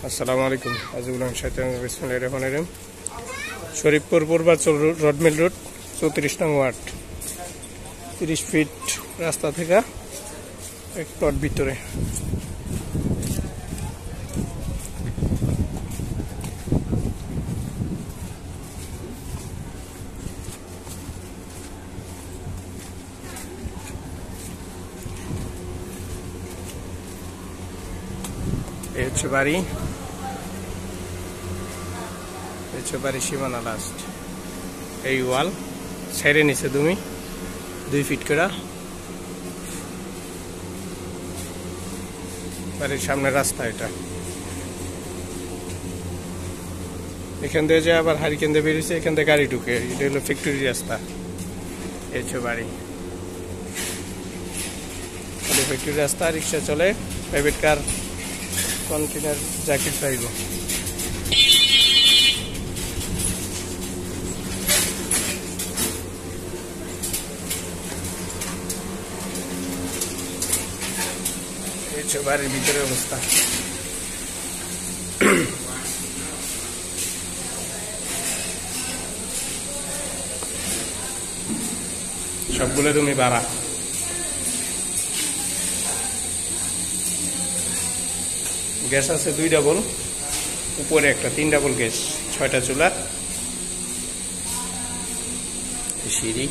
আসসালামু আলাইকুম। আজিবুল্লাহ শাইতান বিসমিল্লাহির রহমানির রহিম। শরীফপুর পূর্বাচল রডমিল রোড 34 নং ওয়ার্ড, 30 ফিট রাস্তা থেকে এক প্লট ভিতরে। এই হচ্ছে বাড়ি, সীমানা লাস্ট। এই ওয়াল ছেড়ে নিছে তুমি 2 ফিট করে। বাড়ির সামনে রাস্তা, এটা এখান থেকে যে আবার হারিকেন দিয়ে বেরিয়েছে, এখান থেকে গাড়ি ঢুকে। এটা হলো ফ্যাক্টরি রাস্তা। এই হচ্ছে বাড়ি, ফ্যাক্টরি রাস্তা। রিক্সা চলে, প্রাইভেট কার, কন্টেনার, জ্যাকেট চাইব। বাড়ির ভিতরে অবস্থা। সবগুলো তুমি ভাড়া। গ্যাস আছে 2 ডাবল, উপরে একটা 3 ডাবল গ্যাস, 6টা চুলা, সিঁড়ি।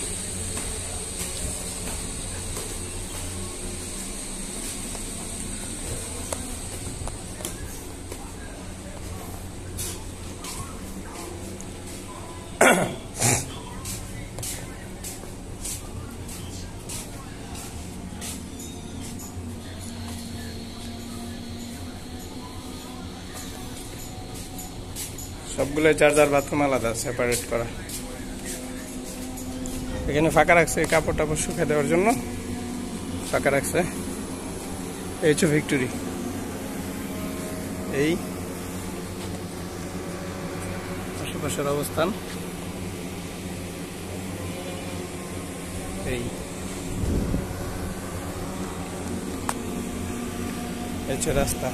সবগুলো চার্জার, বাথরুম আলাদা, সেপারেট করা। এখানে ফাঁকা রাখছে কাপড় টাপড় শুকিয়ে দেওয়ার জন্য, ফাঁকা রাখছে। এই হচ্ছে ভিক্টোরি, এই আশেপাশের অবস্থান। এই হচ্ছে রাস্তা।